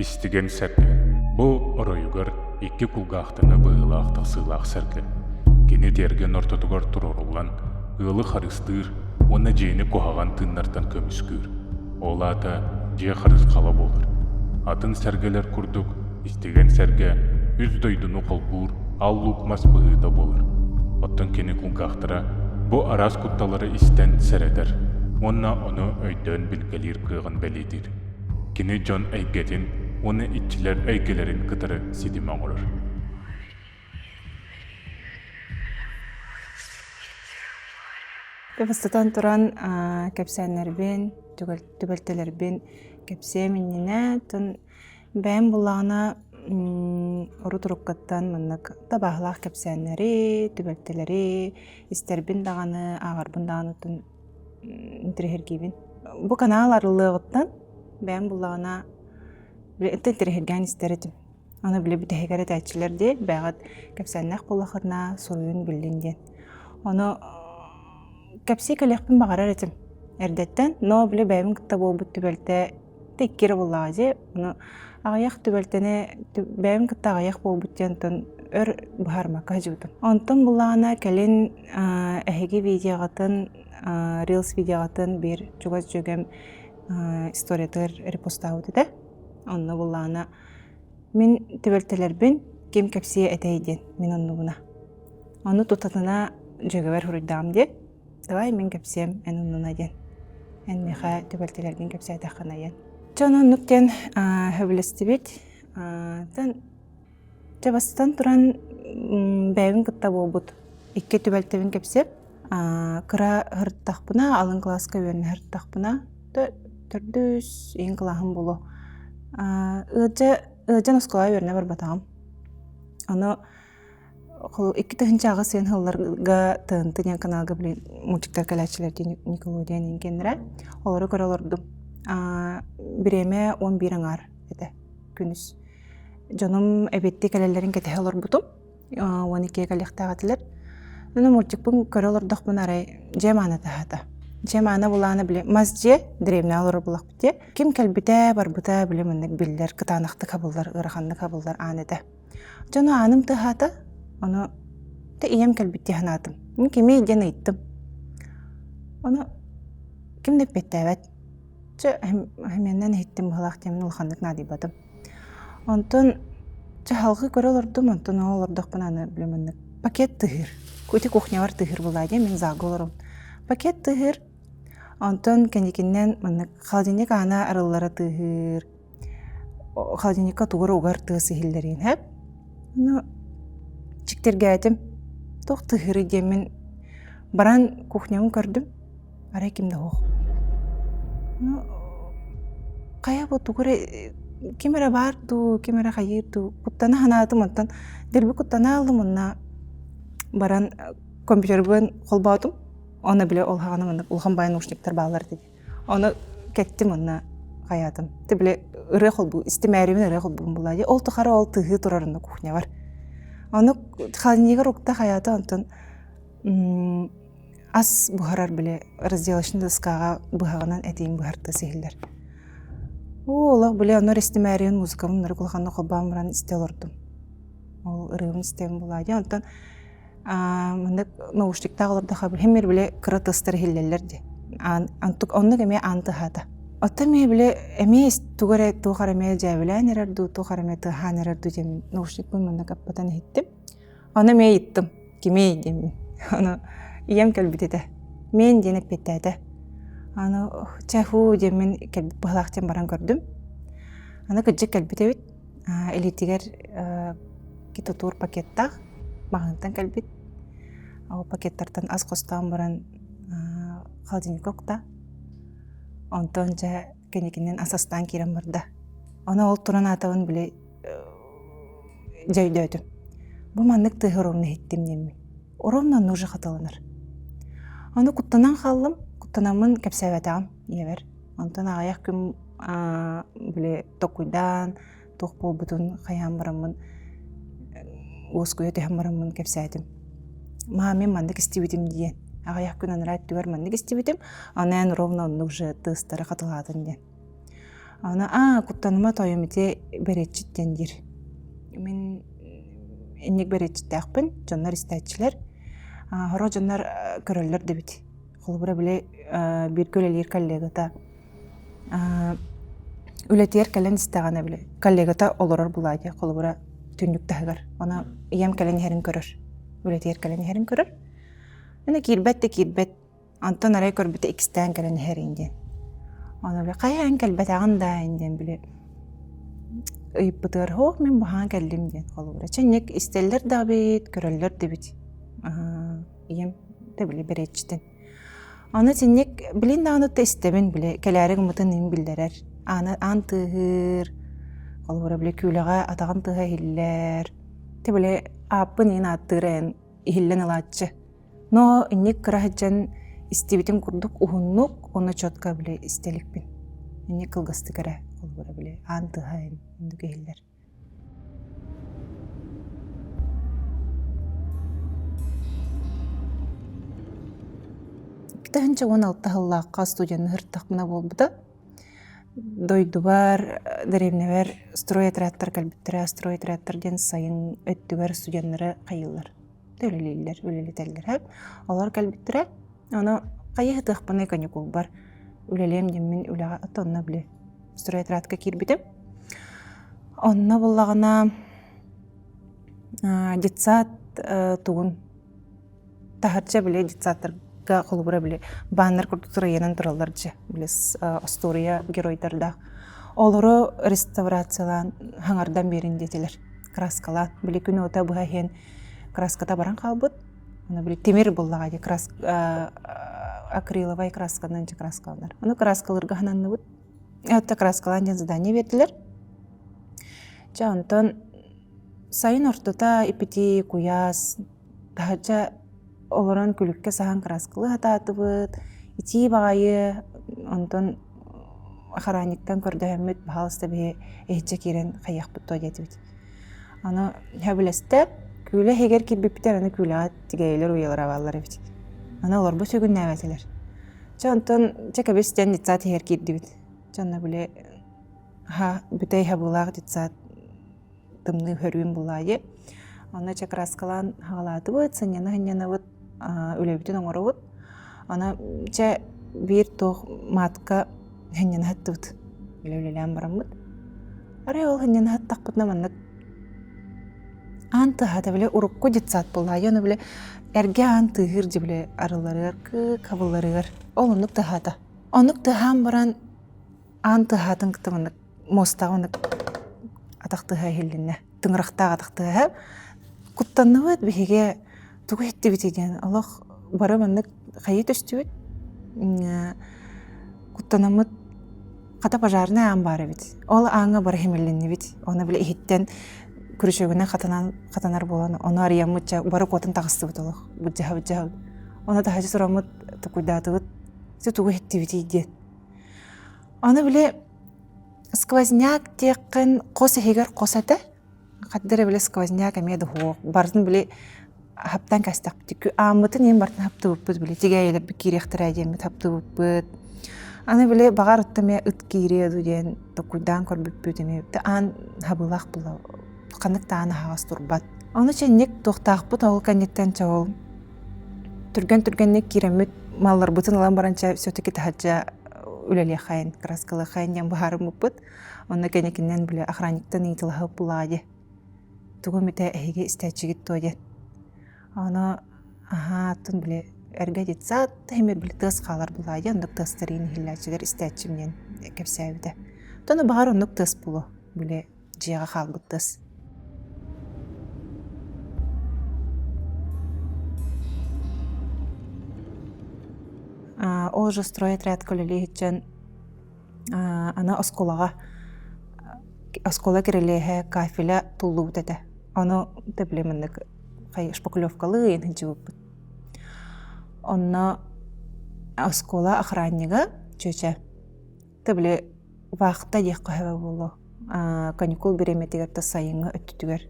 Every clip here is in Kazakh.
Истиген сәрге. Бу оройугар икки кулгақтыны быылаақтық сыылақ сәрге. Кені терген ортотугар турорулан, ылы харыстыр, оны жейні кохаған тыннартан көміскүр. Олата же харыс қала болыр. Атын сәргелер күрдік, истиген сәрге, үз дойдуну қолбур, ал лукмас быыда болыр. Оттан кені кулгақтыра, бу арас кутталары истен сәредер. Онна оны өйден білгелер кыған бәлейдір. Кені жон әйгетін, оны итчілер әйгелерін кытыры сидиме олыр. Быстатан туран кәпсәнләрбен, түбәлтәләрбен кәпсә минненә тон бәйін булағына ору туруккаттан мыннык табағылақ кәпсәнләре, түбәлтәләре, истәрбен дағаны, ағарбын дағаны тон интерхергейбен. Бу канал арылығыттан бәйін булағына интерхерген истәретім. Аны біле бүтәхегәрет әйтшілерде бәғат кәпсәнләқ болақырына соруын білденден. Оны кәпсей кәлеқпін бағарар етім. Әрдеттен, но біле бәйім күтті болбыт түбәлті теккері болаға де, оны ағаяқ түбәлтіне бәйім күтті ағаяқ болбыттен тон өр бұхармаққа жүбітім. Онтын болағына кәлін әхеге видеоғатын, рилс видеоғатын бір жүгаз жүгем историятыр репостауы деді. Онны болағына мен түбәлтілербін кем кәпсей әтейден мен онны бұна. Оны тұтатына жүгевер хүрдам де. Давай мен кәпсем ән ұнына ден. Ән меха түбәлтелерген кәпсе әтаққана ен. Жоны нүктен хөбілісті бет. Жабастан тұран бәйін күтті болбұд. Икке түбәлтевін кәпсеп. Кыра ғырттақ бұна, алын класқа өрін ғырттақ бұна. Түрдіс ең қылағым болу. Үджан ұсқылай өріне бір батағым. Оны Iki tığıncağı sen hıllarga tığıntı kanalga bilin multikler kalaçilerdi Nickelodeon kendire. Oları görülürdüm. Bireme 11 ağar edi günüz. Canım ebetti kalelerin kete olur butum. 12 kalekta gatiler. Onu multikpun görülürdük bunları cemana tahata. Cemana bulana bile mazce diremne olur bulak bitti. Kim kalbite barbuta bile minnek biller kıtanaqtı kabullar, ırağanlı kabullar anede. Canım anım tahata. Onu da iyem kalbitti hanatım. Min kimi iden ayıttım. Onu kim depetti evet. Hemenden hittim halaq temin ulxanlık nadibadım. Ondan halqı göre olurdum. Ondan olurduk bana bilemenlik. Paket tıhır. Kötü kuhnya var tıhır bulaydı. Men zagı olurum. Paket tıhır. Ondan kendikinden xaldinik ana arılara tıhır. Xaldinika tuğur uğar tığı sihillerin hep. Onu Çikterge aytım. Тоқ тыхыры демен баран кухнямын көрдім. Арай кимді хоқ. Қая бұл тұғыры кемері барду, кемері қайырду. Құттаны ханатым онтан. Дербі құттаны алдым онна баран компьютербен қолбаудым. Оны біле олғағаны ұлған байын ұшнектер бағалар деді. Оны кеттім онна қаятым. Те біле ұры қолбу, істемәрімен ұры қолбуын болады. Ол тұқары ол тыхы тұрарында кухня бар. Оны халинеге рукта хаята онтон ас бухарар біле разделашын дыскаға бұхағынан әтейін бұхарты сейілдер. Олақ біле оны рестемәріен музыкамын нұры құлғаны қолбағым бұран істел ұрдым. Ол ұрығын істеген болады. Онтон наушниктағы олардаға хемер біле кыры тыстыр хиллелерді. Онны кеме анты хата. Отта ме біле әме туғары туғар әме жәвілән әрерді, туғар әме тұған әрерді демен наушник бұл мұнда қаппатан еттім. Оны ме еттім, кеме едемін. Оны ием кәлбітеді. Мен деніп беттәді. Оны чәху демен кәлбіт бұғылақтен баран көрдім. Оны күджік кәлбіті бет. Элитігер кетотур пакеттақ. Мағынтан кәлбіт. Ол пакеттартан аз қостаған баран қалдені көкта. Онтон жа кенекінен асастан керем барды. Оны ол туран атауын біле жайды өтім. Бұл маннық тұғыр орны еттім немін. Оромнан нұжы қатылыныр. Оны құттанан қалым, құттанамын кәпсәветағым евер. Онтон ағаяқ күн біле тоқуйдан, тоқ бол бұтын қаян барамын, өскөйе түйен барамын кәпсәетім. Мен мандық істебетім дейен. Ағаяқ күн анырайт түгер мандық істебетім, анайын ровна онны уже тыстары қатылатын ден. Ана куттаныма тойымыте беретчиттен дир. Мен инник беретчиттәкпін, жоннар истәтчілер. Хоро жоннар көрөллөр дебит. Холбура биле бир көлелер коллегата. Үлетер кален истәгәне биле. Коллегата олорор булайды. Холбура түннүк тагыр. Ана иям кален херин көрөр. Үлетер кален херин көрөр. Ана кирбет. Антон арай көрбүтө икстен кален херинде. Ана биле каян келбет аганда инден биле. Ыйппытыр хох мен бахан келдим ден холбура. Ченек истеллер да бит, көрөллөр дебит. Иям да биле беретчитен. Аны ченек билин да аны тестебин биле. Келәрек мытын ин билдерер. Аны антыгыр. Холбура биле күләгә атаган тыга хиллер. Те биле апын ин аттырын хиллен алачы. Но инник кырахжан истебитин курдук ухуннук, оны чотка биле истеликпин. Инник кылгысты кара холбура биле антыгайын индуге хиллер. Китахынча 16 хыллааққа студияны хырттақмына болбуда. Дойду бар, деревневер стройотрядтар калбиттера, стройотрядтарден сайын өттүгер студияннары кайылар. Төлелейлер, үлелетелер. Олар калбиттера, аны кайы тыхпаны каникул бар. Үлелем демин үлега атонна биле. Стройотрядка кирбитем. Онна буллагана детсад тугун тахарча биле детсадтарга холбура биле баннар курдук районун туралларчы билес история геройдарда. Олору реставрациялан хаңардан берин детелер. Краскалат биле күнү ота буга хен краската баран калбыт. Аны биле темир буллага де акриловый краскадан же краскалар. Аны краскаларга хананныбыт. Атта краскалан задание бердилер. Жантон сайын ортота ипити куяс тахача олорон күлүкке сахан краскалы хататыбыт. Ити багайы онтон охранниктан көрдөһөммүт баалыста бе эхче кирен каяқпыт той детибит. Аны хабилесте күле хегер кирбиптер аны күле тигейлер уялар аваллар бит. Аны олар бу сөгүн нәвәтелер. Жантон чекабестен дитсат хегер кирдибит. Жанна биле бүтей хабулаг дитсат тымны хөрүн булайы. Аны чакраскалан хагалатыбыт, сыньяны-хыньяныбыт үлебитин оңоробыт. Аны че бир тох матка хыньяны хаттыбыт. Үлелелен барамбыт. Арай ол хыньяны хаттақпытна маннык. Анты хата биле урукку дитсат булайы. Аны биле эрге антыгыр же биле арыларыр, кабыларыр. Ол онук тахата. Онук тахан баран анты хатын кытымынык мостағынык атақтыға хелінне. Тыңырақтағы атақтыға куттанныбыт бихеге тугу хетти битеген. Аллах бары маннык хайы төстүбіт. Куттанамыт қата пажарына аң бары бит. Ол аңа бары хемелінне бит. Оны біле ихеттен күрішөгіне қатанар боланы. Оны арыямытча бары котын тағысты бит олық. Бұджаға. Оны тахачы сұрамыт тұкуйдаты бит. Сі тугу хетти битеген. Оны біле сквозняк текін қосы хегер қосаты. Қаддыры біле сквозняк әмеді хоқ. Бардың біле хаптан кәстақ бітті. Амытын ең бартын хапты бұппыд біле. Теге әйлер бір керектір әдемет хапты бұппыд. Аны біле бағар ұттыме ұт кейреді ден тұқуйдан көр бүппід еме. Ан хабылақ бұла. Қанықта аны хағас тұрбат. Оны чәннек тоқтақ бұд ауыл кәнеттен чауыл. Түрген-түргеннек керемет маллар бұтын алан баранча сөтекі тахатча үлеле хайын, краскалы хайын ян бағарым ұппыд. Оны кәнекінен біле охранниктан ейтіліғып бұлады. Туғы мүті әйге істәтчігіт тойден. Оны атын біле әрге детсат, әмір біле тыз қалар бұлады. Ондық тыстырын хилләтчілер істәтчімнен кәпсәуді. Тоны бағар ондық тыз бұлы біле жиға қалбыт тыз. Ол же стройотряд көлелі хетчен ана осколаға оскола керелеге кафеля туллу бутете. Оны теплемендік шпаклевкалы енхінші бұппыт. Оны оскола охраннига чөче. Тепле вақытта дек қойба болу. Каникул береметігерді сайыңы өттігер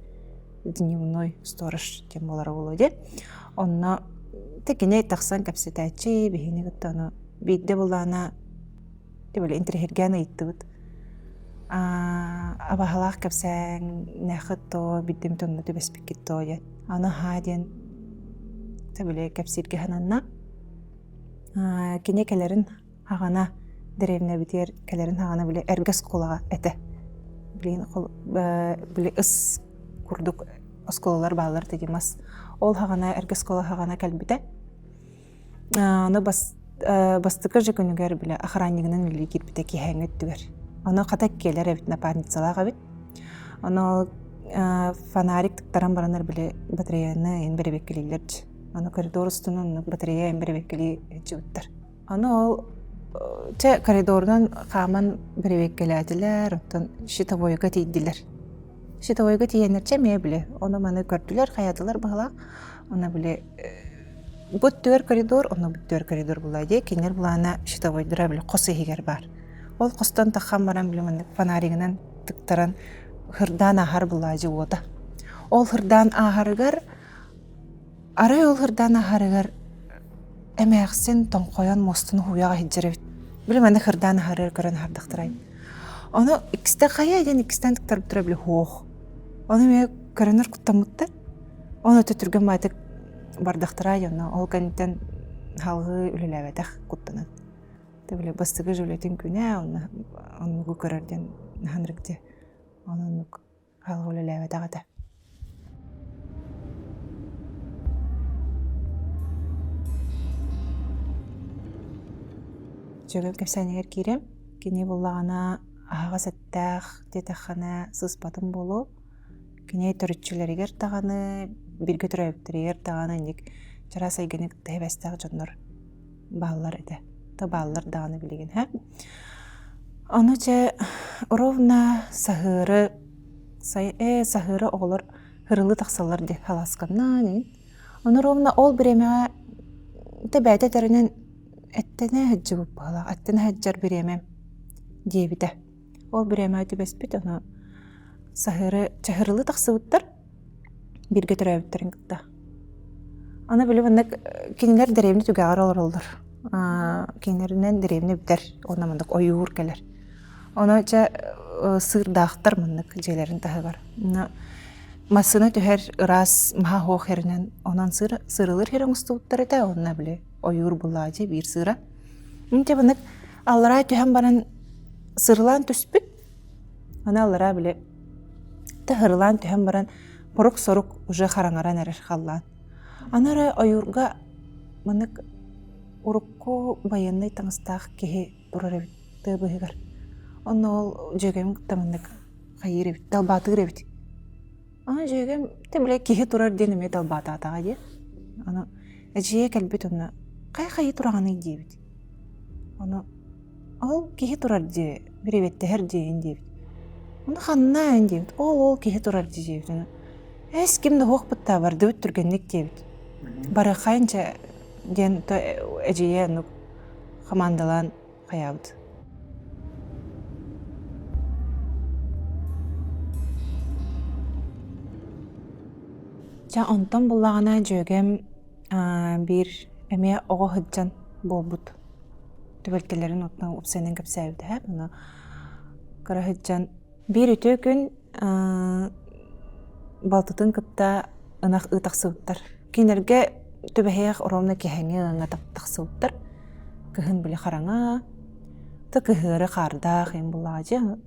дневной сторож тем болары болу де. Оны текене тақсан кәпсетәчі бейіне күтті оны бейді болана интерхергені етті бұд. Абахалах кепсәң нәхет то биддем тонны төбеспиккит то я. Аны хаден табиле кепсирге хананна. Кине келерин хагана деревне битер келерин хагана биле эргес колага эте. Биле ыс курдук осколалар баалар дегемас. Ол хагана эргес кола хагана калбите. Аны бастыкы жекөнүгөр биле охраннигинин биле кирбите кихәңет түгөр. Аны ката келер бит напарницалага бит. Аны фонарик тактаран баранар биле батареяны ен беребеккелилер. Аны коридор устунун батарея ен беребеккели жуттар. Аны ол коридордан каман беребеккеләтиләр, оттан щитовойга тийдиләр. Щитовойга тиенерче ме биле. Аны маны көрдүләр, хаядылар багала. Аны биле бут төр коридор, аны бут төр коридор булайды. Кинер булана щитовойдыра биле косы хигер бар. Ол костан тахам баран биле маны фонаригинен тыктаран хырдан ахар булайды ода. Ол хырдан ахарыгар арай ол хырдан ахарыгар эмэксен тоңкоян мостун хуяга хиджеребит. Биле маны хырдан ахарыр көрөн хардыктырай. Аны икисте кая ден икистен тыктарып тура биле хоох. Аны ме көрөнөр куттамыттар. Аны төтүргөн майтык бардыктырай, аны ол каниттен халгы үлелебетах куттанат. Биле бастыгы жөлөтүн күнө аны көрөрден ханрыкте. Аны халгы үлелебетагата. Жөгөм кепсәнегер кирем, кини буллагана ага сәттәх детахана сыспатын болу, кини төрүтчүләргер таганы, бирге төрөптүргер таганы ник жара сайгенек тәбәстәг жоннор баллар иде. Та баллар даганы билеген, ха? Аны че ровна сахыры сахыры олар хырылы таксалар ди халасканнан. Аны ровна ол биреме тәбәтә теренен Әттәне хәджі бала, әттәне хәджар биремем дебите. Ол биреме төбәспит, аны чахырылы тақсыбыттар бирге төрәбиттерин кытта. Аны билеп андак кинилер деревне түгәгәр олар. Кинилеринен деревне битер, она мындак оюр келер. Аны сырдақтар мындак желерин тахыгар. Масыны түһәр ырас маха хох хернен, онан сырылыр херен устуттар эте, онна биле оюр булажы бир сыра. Инде бынык аллара түһәм баран сырлан түспүт. Аны аллара биле тахырлан түһәм баран порук-сорук уже хараңаран эреш халлан. Анара оюрга мынык урукку баяндай таңыстақ кеһи турар бит тыбыгар. Аны ол жөгем тамындык хайыр бит, талбатыр бит. Аны жөгем темле кеһи турар денеме талбата атага ди. Аны эжие келбит онна кай тураганы дибит. Аны ол кеһи турар ди, биребетте хер дейин дибит. Аны ханна дибит. Ол кеһи турар дибит. Эс кимде хокпытта бар дөт түргенник дибит. Бары хайынча ген то эжие ну командалан хаябыт. Жа онтон буллагана жөгем бир эме ого хыджан болбут. Төбөлкелерин отна упсенен кепсәбит һәм аны кара хыджан бир үтө күн балтытын кытта ынак ытаксыттар. Кинерге төбәһәк оромна кеһәңе аңа тактаксыттар. Кыһын биле хараңа та кыһыры карда хем булажы.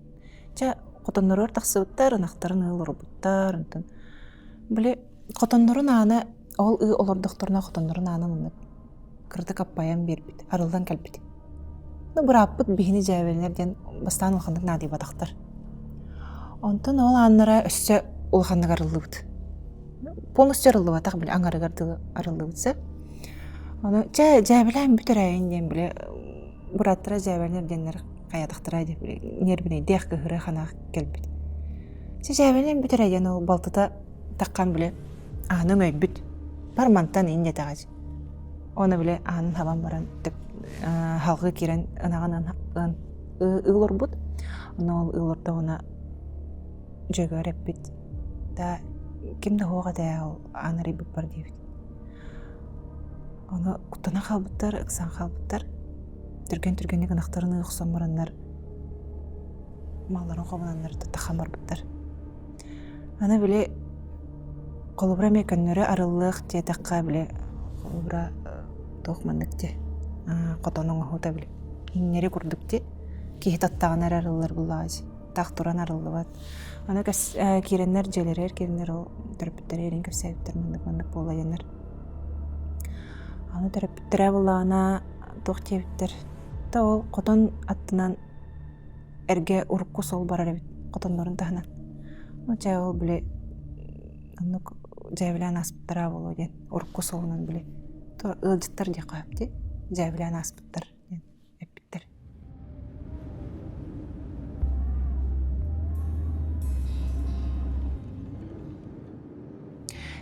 Жа котоннорор таксыттар, ынактарын ылырбыттар антын. Биле котоннорун аны ол олордокторуна котоннорун аны мындык кырды каппаян бербит, арылдан келбит. Ну бураппыт бихини жабелерден бастан улхандык нади батактар. Онтон ол аннара өссө улхандык арылыбыт. Полностью арылыбатак биле аңарыгарды арылыбытса. Аны жабелен бүтерәйин ден биле бураттыра жабелерденлер каядактыра деп биле нербине дек кыһыры хана келбит. Жабелен бүтерәйин ол балтыта таккан биле аның өйбүт пармантан инде тагаж. Оны биле анын хабан баран деп халгы кирен ынаган ылырбут. Оны ол ылырда она жөгөрөп бит. Та кимде хога да ол аныры бит бар дейбит. Оны кутана халбыттар, ыксан халбыттар. Түрген-түргенник ынактарын ыйыксан бараннар. малларын хобунаннар тахам барбыттар. Аны биле колубра мекөннөрө арыллык тетакка биле колубра тохмандык те. Котонун хута биле. Иннери курдук те. Ки таттаган арыллар буллааж. Тахтуран арыллыбат. Аны киреннер желерер киреннер ол төрөпүттөр эрин кепсептер мындык болайыннар. Аны төрөпүттөр буллана тохтептер. Та ол котон аттынан эрге урукку сол барар бит. Котондорун тахынан. Оча ол биле анук жабилан аспыттара боло ден. Урукку солунан биле. То ылжыттар де капти. Жабилан аспыттар ден. Эппиттер.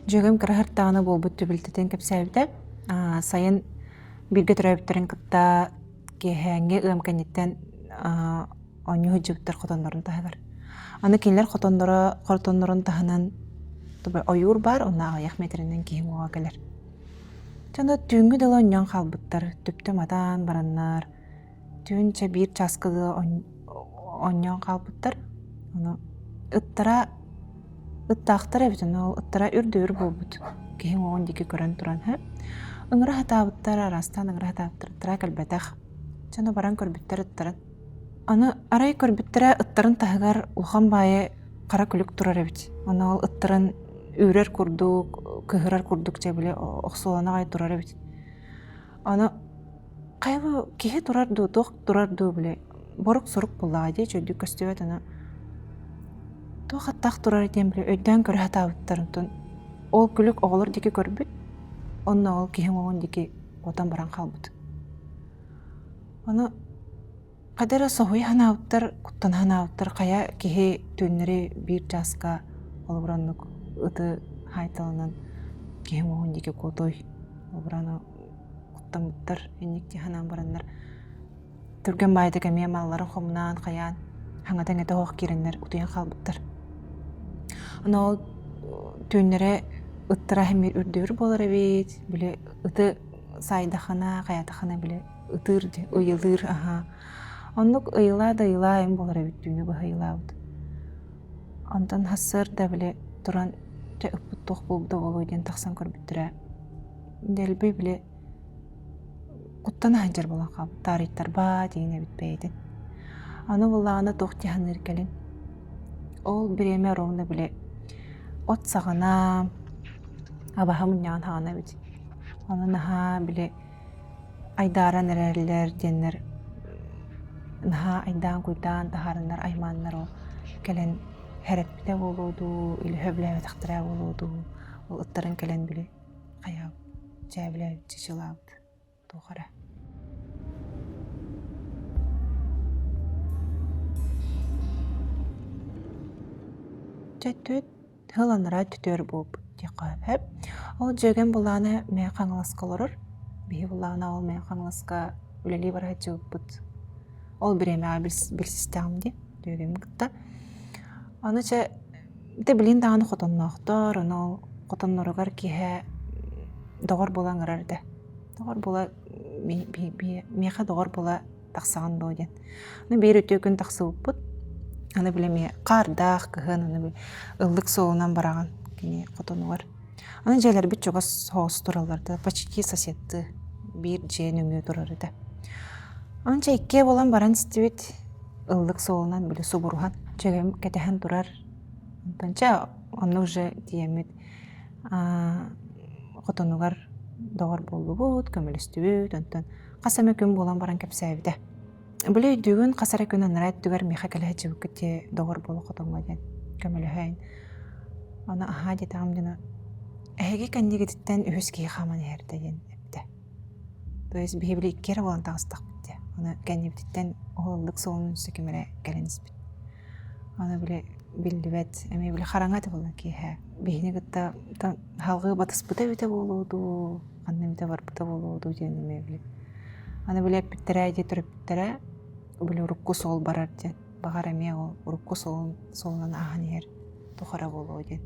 Жөгөм кырахартааны болбут түбүлтетен кепсәбитә. Сайын бирге төрөбүттерин кытта кеһәңге ымканеттен оню хүҗүктер котондорун тахагар. Аны кинлер котондорун таханан ойур бар, онна аяк метринен кийим ога келер. Чанда түнгү дала оньян халбыттар, түптө матан бараннар. Түнче бир часкыды оньян халбыттар. Аны ыттактар эбитен ол ыттара үрдүр болбут. Кийим огон дике көрөн туран ха. Ыңыра хатабыттар арастан ыңыра хатабыттар тра калбетах. Чанда баран көрбүттер ыттарын. Аны арай көрбүттер ыттарын тахагар улхан бае кара күлүк турар эбит. Аны ол ыттарын үрер курдук, кыгырар курдук жебиле оксолана гай турар эбит. Аны кайбы кихи турарду, тох турарду биле борук сорук буллагы чөйдүк көстөбөт аны. Тох аттак турар экен биле өйдөн көрө хатабыттарын. Ол күлүк оголор дике көрбүт. Онна ол кихи могон дике отан баран калбыт. Аны кадера сохуй ханауттар, куттан ханауттар кая кихи түннери бир жаска олбураннук ыты хайталынан кихи могон дике котой олбураны куттамыттар энникти ханан бараннар. Түрген байды кеме малларын хомунан каян хаңатан эте хоқ киреннер утуян калбыттар. Аны ол түннери ыттыра хемир үрдүр болар эбит, биле ыты сайдахана, каятахана биле ытыр, ыйылыр, аха. Оннук ыйыла эм болар эбит түнү бу ыйылабыт. Онтан хассыр да биле туран те ыппыт тох болбуда болойден тахсан көрбүттүрэ. Делби биле куттан ханжар болан калып, тариттар ба деген эбит бейден. Аны буллагана тох тиханыр келин. Ол биреме ровна биле от сагана абаха муньян хана бит. Аны наха биле айдаран эрерлер деннер. Наха айдан куйдан тахарындар айманнар ол келен херепте болуду, или хөбләбе тахтыра болуду. Ол ыттарын келен биле кая жабле чичилабыт. Тухара. Төт хыланара түтөр болуп текап. Ол жеген буланы мен каңласка олорор. Бии буланы ол мен каңласка үлели бара жыбыт. Ол биреме билсистамди дөгем кытта. Аныча те билин даганы котонноктор, аны котонноругар киһе догор болан арарда. Догор бола меха догор бола таксаган дооден. Аны бери төкүн таксыбыппыт. Аны билеме кардах кыһын аны ыллык соолунан бараган кини котонугар. Аны желер бит жогос хоос тураларды, почти соседты бир жен өңө турарыда. Анча икке болан баран стибит ыллык соолунан биле субурхан. Жегем кетехан турар. Антанча аны уже диемит котонугар догор болбут, көмөлөстүбүт, антан касаме күн болан баран кепсәбиде. Биле дүгүн касара күн анрайт дүгөр меха келе жибүкте догор боло котонга ден көмөлөһәйн. Ана аха дитам дина. Эге кандигиттен үскей хаман эрдеген эпте. То есть библи кер болан тагыстак битте. Аны кандигиттен оллык соонун сөкемере келенис бит. Аны биле билдибет, эми биле хараңаты болан киһә. Бихне гытта халгы батыс быта бите болуду, анны бите бар быта болуду дегенме биле. Аны биле питтере де төрөптөрө биле урукку сол барар ден. Багара ме ол урукку солунан аханер тухара болуу ден.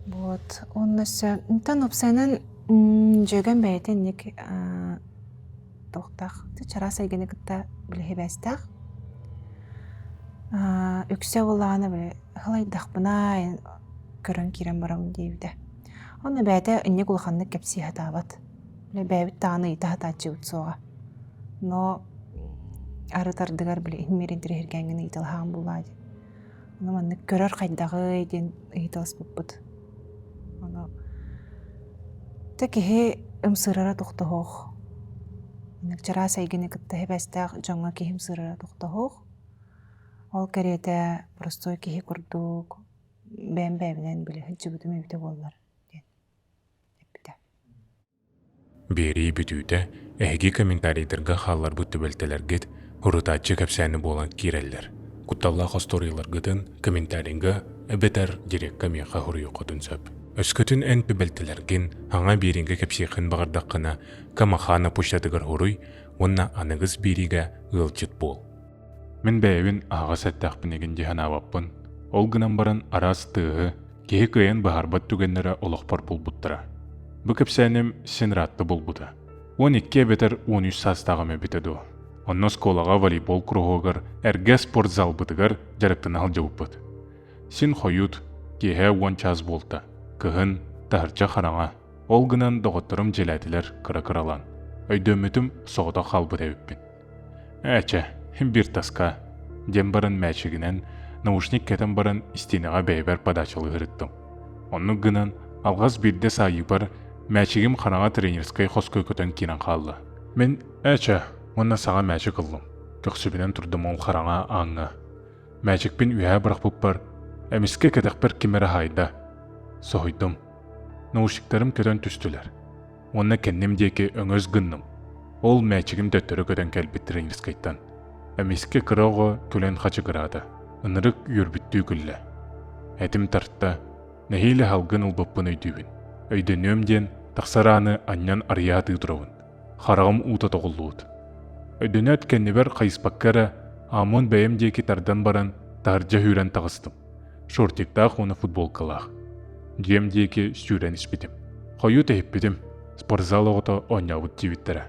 Вот, оннаса интан опсанан жөгөн бәйтен ник тоқтақ. Чара сайгені гытта биле хебестақ. Үксе болааны біле хылайдақпына көрөн кирен барам дейбіде. Оны бәді үнне кулханны кепси хатабат. Біле бәбіт тағаны ита хатачы ұтсуға. Но арытардығар біле инмерин тірергенген италған болады. Оны манны көрөр қайдағы ден италыс бұппыд. Оны тәкеге ымсырара тұқтығық. Нәкчара сайгыны кыттахы бәстәқ жоңға кехим сырара тұқтығық. Ол кәреді простой кехи күрдік бәм-бәмінен біле хыджы бұтым өбіті болар. Бери бүтүүтэ эһиги комментарийдерга хаалар бұтты бөлтелергет хурутачы кәпсәні болан киреллер. Кутталла хосторийларгытын комментарийга әбетер дирекка меха хурую қотын сөп. Өскөтін ән пөбөлтелерген аңа беринге кәпсейхін бағардаққына камахана пұштадығыр хуруй, онна анығыз бериге ылчыт бол. Мен бәйвін аға сәттәқпінеген дехана аваппын. Ол гынан баран арас тыығы, кеге күйен бағарбат түгенлері олықпар бұлбұттыра. Бұ кәпсәнім сен ратты бұлбұды. 12 бетер 13 састағым өбітеді. Онны сколаға волейбол круғығыр, әрге спорт зал бұтығыр жарықтын ал жауыппыд. Сен қойыд, кеге 10 час болта. Кығын тағырча қараңа. Ол гынан доғыттырым желәділер кыра-кыралан. Өйдөмітім соғыда қалбыд әуіппін. Әче, бір тасқа. Дем барын мәчігінен, наушник кәтін барын истинаға бәйбәр падачылы ғырыттым. Онны гынан алғаз бірде сайы бар, мәчігім қараңа тренерскай қос көкөтін кинан қалды. Мен, әче, онна саға мәчі қылдым. Көксібінен тұрдым ол қараңа аңы. Мәчікпен үйә бірақ бұп бар, әміске кәдіқ бір кемері хайда. Соғыдым. Наушниктарым көтен түстілер. Онна кәннем деке өңөз гынным. Ол мәчігім дөттірі көтен кәлбет тренерскайттан. Әміске кырауға төлен қачы кырады. Үнірік үрбіттүү күлі. Әтім тартта, нәхейлі халғын ұлбаппын өйдүйбін. Өйдөнөмден тақсараны аннан арияты тұрауын. Қарағым ұта тоғылуыд. Өйдөнөт кәннебер қайыспаққара амон бәйім деке тардан баран таржа хүрен тағыстым. Шортиктақ оны футболкалақ. Дем деке сүйрен іспетім. Қойу тәйіппетім. Спортзал оғыта ойнауыд дебіттері.